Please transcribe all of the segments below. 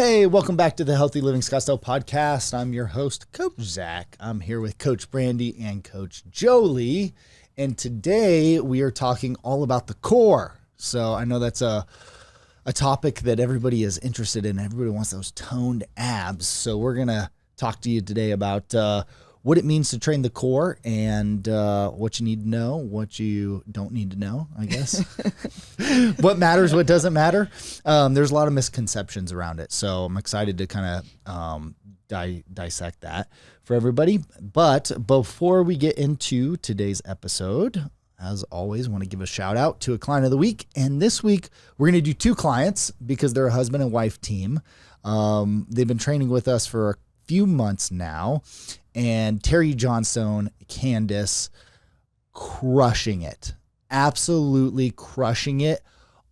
Hey, welcome back to the Healthy Living Scottsdale podcast. I'm your host, Coach Zach. I'm here with Coach Brandy and Coach Jolie. And today we are talking all about the core. So I know that's a topic that everybody is interested in. Everybody wants those toned abs. So we're going to talk to you today about what it means to train the core and what you need to know, what you don't need to know, I guess. What matters, what doesn't matter. There's a lot of misconceptions around it. So I'm excited to kind of dissect that for everybody. But before we get into today's episode, as always, I want to give a shout out to a client of the week. And this week, we're going to do two clients because they're a husband and wife team. They've been training with us for a few months now. And Terry Johnstone, Candace, crushing it. Absolutely crushing it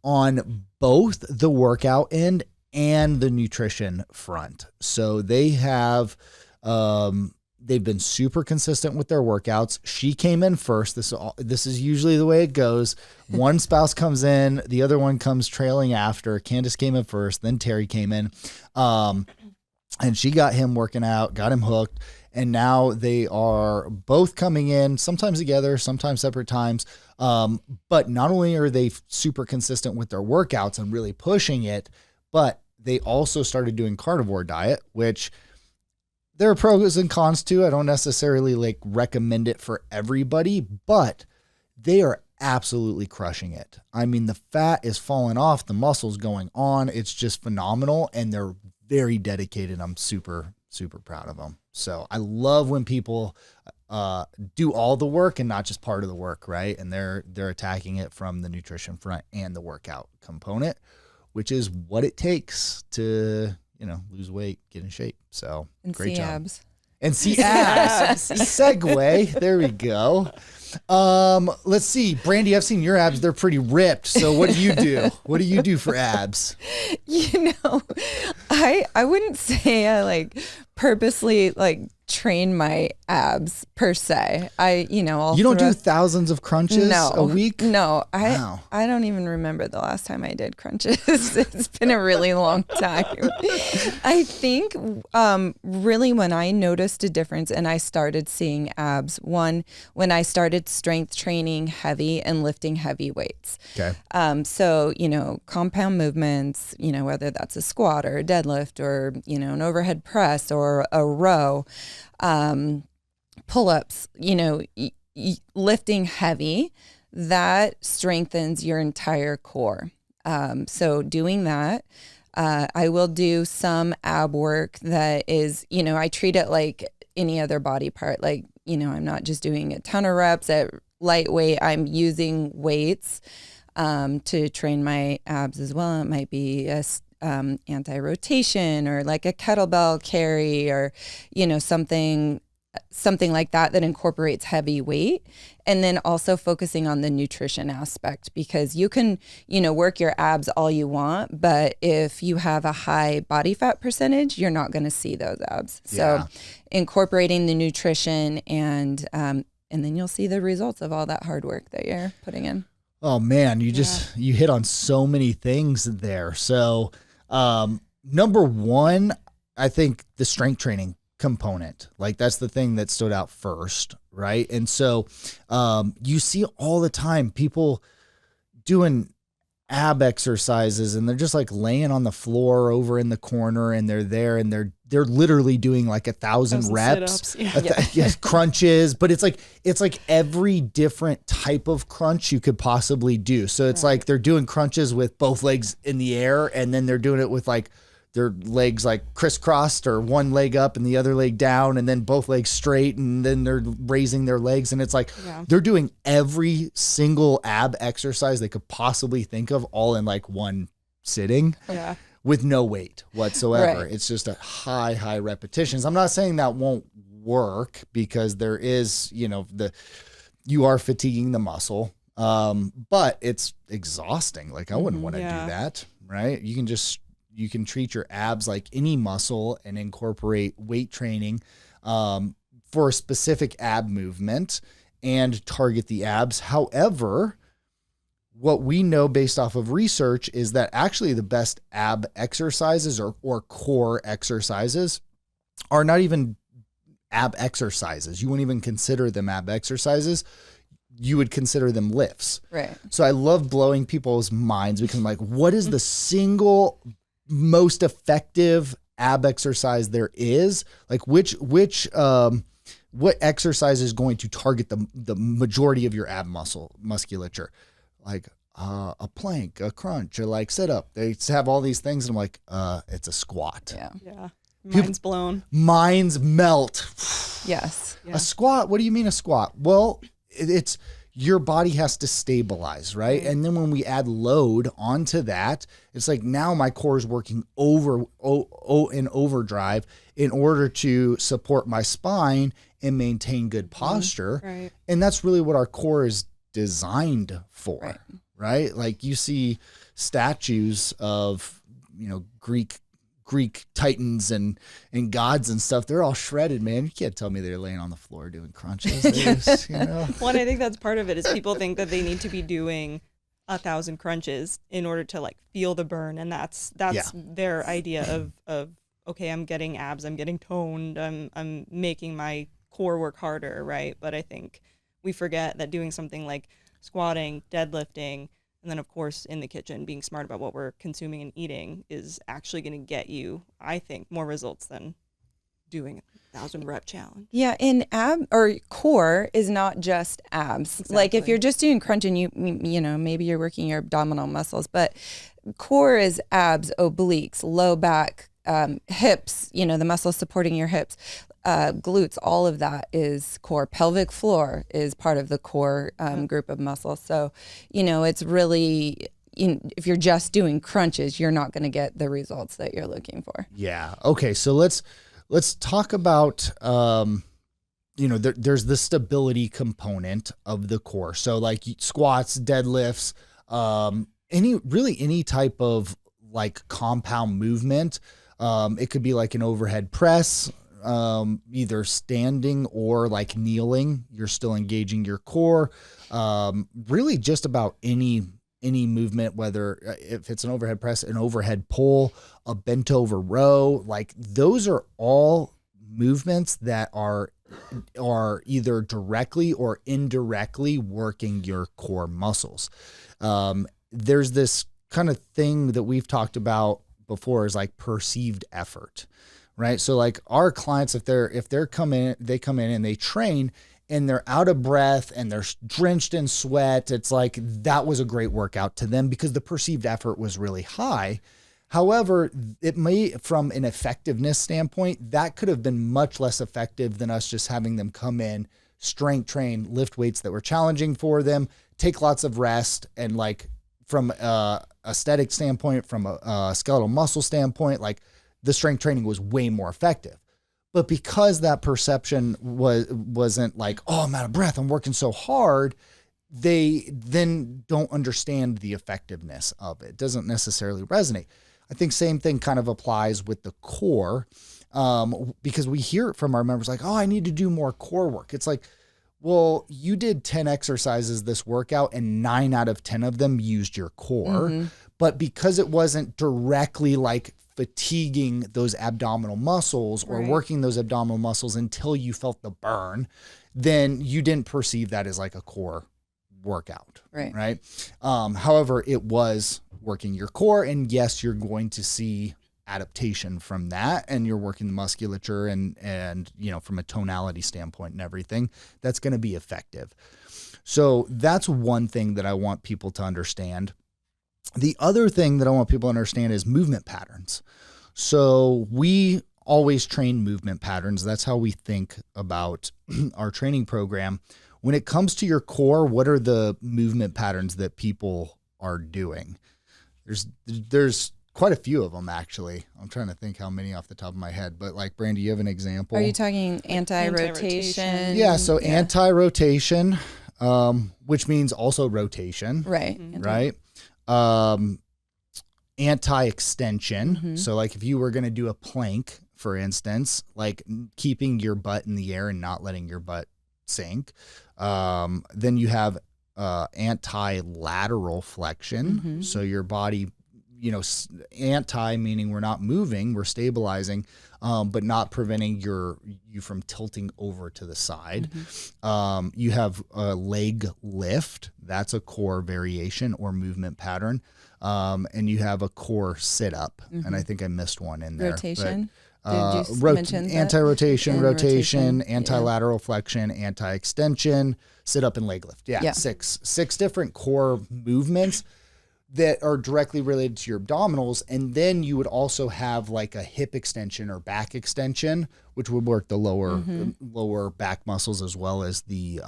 on both the workout end and the nutrition front. So they have... they've been super consistent with their workouts. She came in first. This is usually the way it goes. One spouse comes in, the other one comes trailing after. Candace came in first, then Terry came in. And she got him working out, got him hooked. And now they are both coming in, sometimes together, sometimes separate times. But not only are they super consistent with their workouts and really pushing it, but they also started doing carnivore diet, which there are pros and cons to. I don't necessarily recommend it for everybody, but they are absolutely crushing it. I mean, the fat is falling off, the muscle's going on. It's just phenomenal. And they're very dedicated. I'm super, super proud of them. So I love when people do all the work and not just part of the work, right? And they're attacking it from the nutrition front and the workout component, which is what it takes to, lose weight, get in shape. So and great job. Abs. And see abs. Segue. There we go. Let's see. Brandy, I've seen your abs. They're pretty ripped. So what do you do? What do you do for abs? I wouldn't say I purposely train my abs per se. You don't do thousands of crunches a week? No, Wow. I don't even remember the last time I did crunches. It's been a really long time. I think really when I noticed a difference and I started seeing abs, one, when I started strength training heavy and lifting heavy weights. Okay. So, compound movements, whether that's a squat or a deadlift or, an overhead press or a row, pull-ups, lifting heavy, that strengthens your entire core. So doing that, I will do some ab work that is, I treat it like any other body part. I'm not just doing a ton of reps at lightweight. I'm using weights to train my abs as well. It might be a anti-rotation or like a kettlebell carry or, something like that incorporates heavy weight. And then also focusing on the nutrition aspect, because you can, work your abs all you want, but if you have a high body fat percentage, you're not going to see those abs. Yeah. So incorporating the nutrition and then you'll see the results of all that hard work that you're putting in. Oh man, you hit on so many things there. So, number one, I think the strength training component, that's the thing that stood out first, right? And so, you see all the time people doing ab exercises and they're just laying on the floor over in the corner and they're there and they're literally doing 1,000 reps, crunches, but it's like every different type of crunch you could possibly do. So it's they're doing crunches with both legs in the air and then they're doing it with their legs crisscrossed or one leg up and the other leg down and then both legs straight and then they're raising their legs and it's they're doing every single ab exercise they could possibly think of all in one sitting with no weight whatsoever. Right. It's just a high repetitions. I'm not saying that won't work because there is, you are fatiguing the muscle, but it's exhausting. I wouldn't want to do that, right? You can treat your abs like any muscle and incorporate weight training for a specific ab movement and target the abs. However, what we know based off of research is that actually the best ab exercises or core exercises are not even ab exercises. You wouldn't even consider them ab exercises. You would consider them lifts. Right. So I love blowing people's minds because I'm like, what is the single most effective ab exercise there is? Like what exercise is going to target the majority of your ab musculature? Like a plank, a crunch, or like sit up. They have all these things, and I'm like, it's a squat. Yeah. Yeah. Mind's blown. Minds melt. Yes. Yeah. A squat? What do you mean a squat? Well, it's your body has to stabilize, right? And then when we add load onto that, it's like now my core is working in overdrive in order to support my spine and maintain good posture. Right. And that's really what our core is designed for, right? Like you see statues of, Greek titans and gods and stuff. They're all shredded, man. You can't tell me they're laying on the floor doing crunches. Well, and I think that's part of it is people think that they need to be doing 1,000 crunches in order to like feel the burn. And that's their idea of, okay, I'm getting abs, I'm getting toned, I'm making my core work harder. Right. But I think we forget that doing something like squatting, deadlifting, and then, of course, in the kitchen, being smart about what we're consuming and eating is actually going to get you, I think, more results than doing a 1,000 rep challenge. Yeah, and ab or core is not just abs. Exactly. Like if you're just doing crunch and maybe you're working your abdominal muscles, but core is abs, obliques, low back, hips, the muscles supporting your hips, glutes, all of that is core. Pelvic floor is part of the core group of muscles. So, it's really, if you're just doing crunches, you're not going to get the results that you're looking for. Yeah. Okay. So let's talk about, there's the stability component of the core. So like squats, deadlifts, any type of like compound movement. It could be like an overhead press, either standing or like kneeling. You're still engaging your core. Really just about any movement, whether if it's an overhead press, an overhead pull, a bent over row, like those are all movements that are either directly or indirectly working your core muscles. There's this kind of thing that we've talked about before is like perceived effort, right? So like our clients, if they come in and they train and they're out of breath and they're drenched in sweat, it's like that was a great workout to them because the perceived effort was really high. However, it may, from an effectiveness standpoint, that could have been much less effective than us just having them come in, strength train, lift weights that were challenging for them, take lots of rest, and like from a aesthetic standpoint, from a skeletal muscle standpoint, like the strength training was way more effective. But because that perception wasn't like, oh, I'm out of breath, I'm working so hard, they then don't understand the effectiveness of it. It doesn't necessarily resonate. I think same thing kind of applies with the core, because we hear it from our members like, oh, I need to do more core work. It's like, well, you did 10 exercises this workout and 9 out of 10 of them used your core. Mm-hmm. But because it wasn't directly like fatiguing those abdominal muscles or working those abdominal muscles until you felt the burn, then you didn't perceive that as like a core workout. Right. However, it was working your core, and yes, you're going to see adaptation from that, and you're working the musculature and from a tonality standpoint and everything, that's going to be effective. So that's one thing that I want people to understand. The other thing that I want people to understand is movement patterns. So we always train movement patterns. That's how we think about our training program. When it comes to your core, what are the movement patterns that people are doing? There's quite a few of them, actually. I'm trying to think how many off the top of my head, but like, Brandy, you have an example? Are you talking anti-rotation? Yeah, so anti-rotation, which means also rotation. Right. Mm-hmm. Right. Anti-extension. Mm-hmm. So like if you were going to do a plank, for instance, like keeping your butt in the air and not letting your butt sink. Then you have anti-lateral flexion. So your body, anti meaning we're not moving, we're stabilizing, but not preventing you from tilting over to the side. You have a leg lift. That's a core variation or movement pattern. And you have a core sit up. And I think I missed one in there. Rotation. Did you mention that? Anti-rotation, rotation, anti-lateral flexion, anti-extension, sit up and leg lift. Yeah. Six different core movements that are directly related to your abdominals. And then you would also have like a hip extension or back extension, which would work the lower back muscles as well as the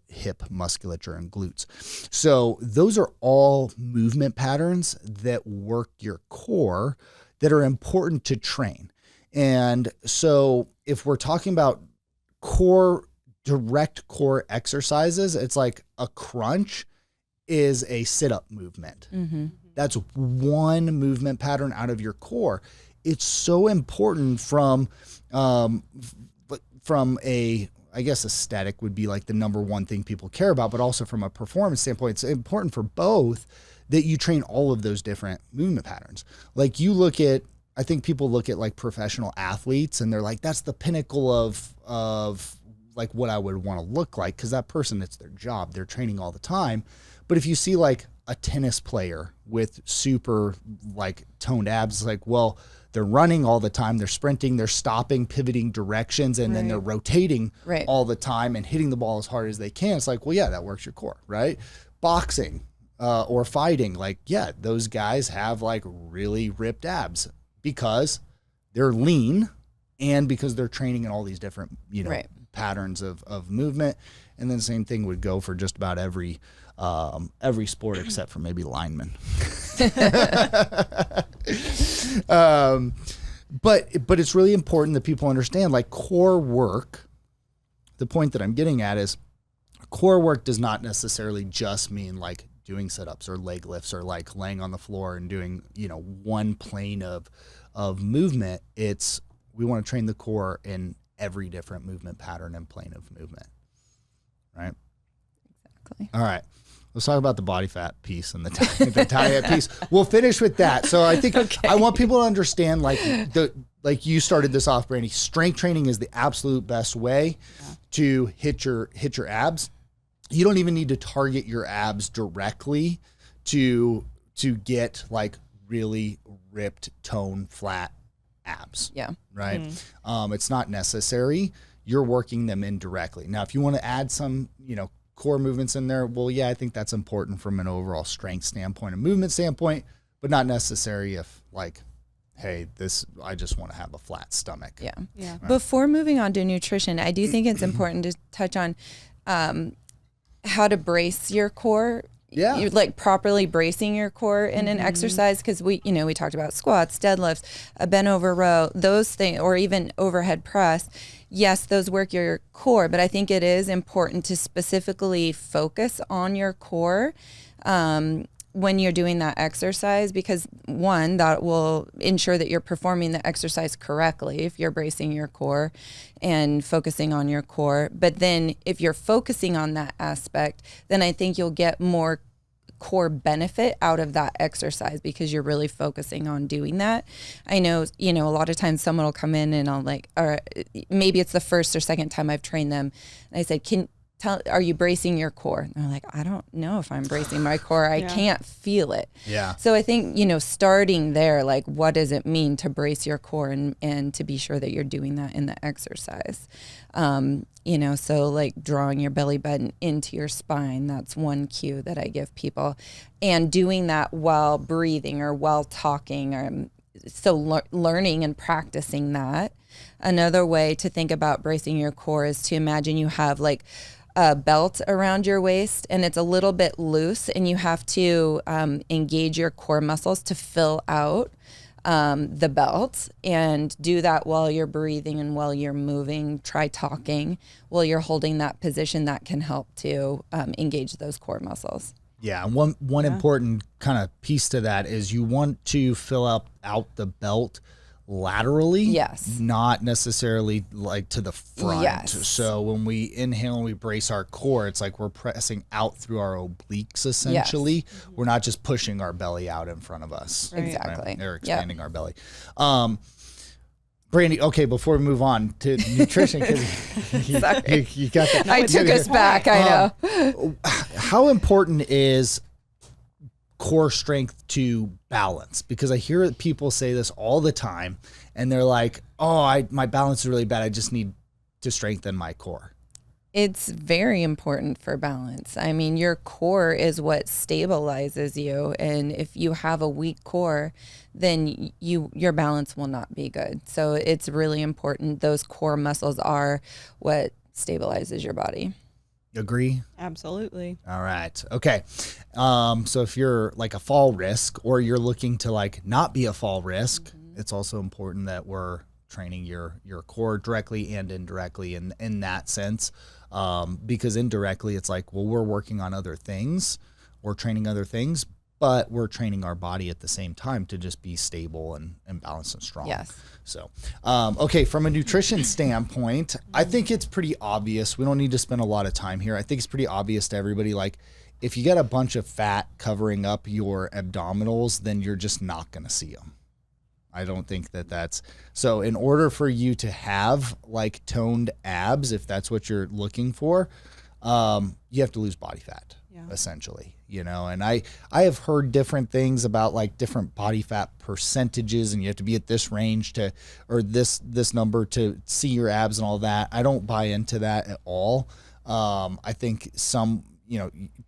hip musculature and glutes. So those are all movement patterns that work your core that are important to train. And so if we're talking about direct core exercises, it's like a crunch is a sit-up movement. That's one movement pattern out of your core. It's so important from a, I guess aesthetic would be like the number one thing people care about, but also from a performance standpoint, it's important for both that you train all of those different movement patterns. Like I think people look at like professional athletes and they're like, that's the pinnacle of like what I would want to look like. Cause that person, it's their job. They're training all the time. But if you see like a tennis player with super like toned abs, it's like, well, they're running all the time. They're sprinting, they're stopping, pivoting directions, and then they're rotating all the time and hitting the ball as hard as they can. It's like, well, yeah, that works your core, right? Boxing or fighting, like, yeah, those guys have like really ripped abs because they're lean and because they're training in all these different, patterns of movement. And then same thing would go for just about every sport except for maybe linemen. But it's really important that people understand like core work. The point that I'm getting at is core work does not necessarily just mean like doing sit-ups or leg lifts or like laying on the floor and doing, one plane of movement. It's, we want to train the core in every different movement pattern and plane of movement. Right? Exactly. All right. Let's talk about the body fat piece and the diet piece. We'll finish with that. So I think I want people to understand like you started this off, Brandy. Strength training is the absolute best way to hit your abs. You don't even need to target your abs directly to get like really ripped, toned, flat abs. Yeah. Right. It's not necessary. You're working them indirectly. Now, if you want to add some, core movements in there, well, yeah, I think that's important from an overall strength standpoint and movement standpoint, but not necessary if like, hey, I just want to have a flat stomach. Yeah. Right? Before moving on to nutrition, I do think it's important to touch on how to brace your core. Yeah. You're like properly bracing your core in an exercise. Cause we talked about squats, deadlifts, a bent over row, those things, or even overhead press. Yes, those work your core, but I think it is important to specifically focus on your core when you're doing that exercise, because one, that will ensure that you're performing the exercise correctly if you're bracing your core and focusing on your core. But then if you're focusing on that aspect, then I think you'll get more core benefit out of that exercise because you're really focusing on doing that. I know, a lot of times someone will come in and I'll like, or maybe it's the first or second time I've trained them. And I said, are you bracing your core? And they're like, I don't know if I'm bracing my core. I can't feel it. Yeah. So I think, starting there, like, what does it mean to brace your core and to be sure that you're doing that in the exercise? So like drawing your belly button into your spine, that's one cue that I give people. And doing that while breathing or while talking, learning and practicing that. Another way to think about bracing your core is to imagine you have like a belt around your waist and it's a little bit loose and you have to engage your core muscles to fill out the belt, and do that while you're breathing and while you're moving. Try talking while you're holding that position. That can help to engage those core muscles. Yeah, and one important kind of piece to that is you want to fill out the belt laterally, Yes. not necessarily like to the front. Yes. So when we inhale and we brace our core, it's like we're pressing out through our obliques essentially. Yes. We're not just pushing our belly out in front of us. Right. Exactly. Or expanding our belly. Brandy, okay, before we move on to nutrition, because you got that. I took us back, I know. How important is core strength to balance? Because I hear people say this all the time, and they're like, oh, my balance is really bad. I just need to strengthen my core. It's very important for balance. I mean, your core is what stabilizes you. And if you have a weak core, then your balance will not be good. So it's really important. Those core muscles are what stabilizes your body. Agree? Absolutely. All right. Okay. So if you're like a fall risk, or you're looking to like not be a fall risk, it's also important that we're training your core directly and indirectly in that sense. Because indirectly it's like, well, we're working on other things, we're training other things, but we're training our body at the same time to just be stable and balanced and strong. Yes. So, okay, from a nutrition standpoint, I think it's pretty obvious. We don't need to spend a lot of time here. I think it's pretty obvious to everybody. Like, if you get a bunch of fat covering up your abdominals, then you're just not going to see them. I don't think that's so. In order for you to have like toned abs, if that's what you're looking for, you have to lose body fat, essentially, and I have heard different things about like different body fat percentages, and you have to be at this range or this number to see your abs and all that. I don't buy into that at all. I think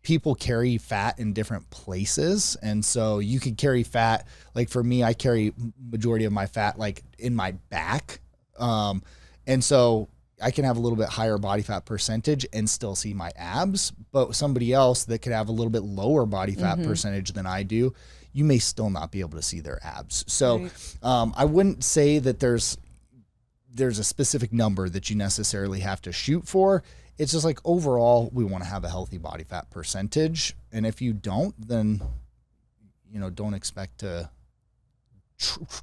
people carry fat in different places. And so you could carry fat. Like for me, I carry majority of my fat like in my back. And so I can have a little bit higher body fat percentage and still see my abs, but somebody else that could have a little bit lower body fat percentage than I do, you may still not be able to see their abs. So right. I wouldn't say that there's a specific number that you necessarily have to shoot for. It's just like overall, we want to have a healthy body fat percentage. And if you don't, then, don't expect to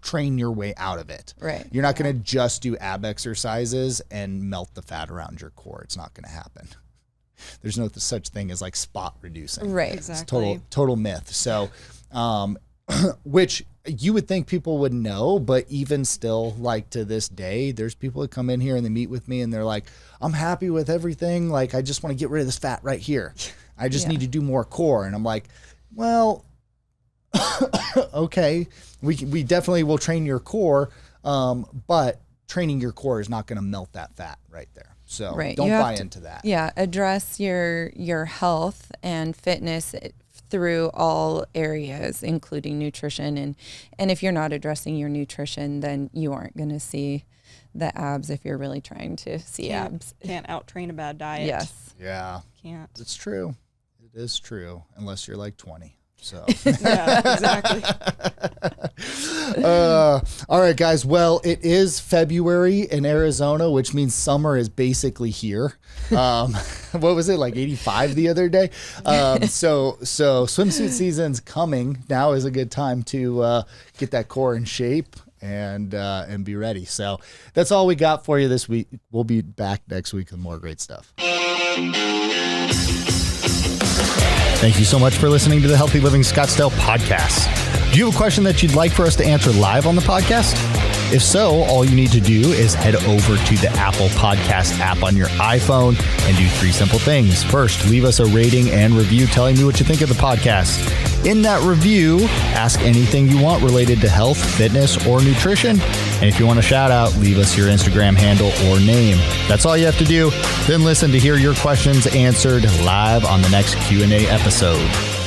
train your way out of it. Right. You're not going to just do ab exercises and melt the fat around your core. It's not going to happen. There's no such thing as like spot reducing. Right. Exactly. It's total myth. So, which you would think people would know, but even still, like to this day, there's people that come in here and they meet with me and they're like, I'm happy with everything. Like, I just want to get rid of this fat right here. I just need to do more core. And I'm like, well, okay, we definitely will train your core. But training your core is not going to melt that fat right there. So don't buy into that. Yeah. Address your health and fitness through all areas, including nutrition. And if you're not addressing your nutrition, then you aren't going to see the abs if you're really trying to see abs. Can't out-train a bad diet. Yes. Yeah. Can't. It's true. It is true. Unless you're like 20. So. Yeah, exactly. All right, guys. Well, it is February in Arizona, which means summer is basically here. What was it, like 85 the other day? So swimsuit season's coming. Now is a good time to get that core in shape and be ready. So that's all we got for you this week. We'll be back next week with more great stuff. Thank you so much for listening to the Healthy Living Scottsdale podcast. Do you have a question that you'd like for us to answer live on the podcast? If so, all you need to do is head over to the Apple Podcast app on your iPhone and do 3 simple things. First, leave us a rating and review telling me what you think of the podcast. In that review, ask anything you want related to health, fitness, or nutrition. And if you want a shout out, leave us your Instagram handle or name. That's all you have to do. Then listen to hear your questions answered live on the next Q&A episode.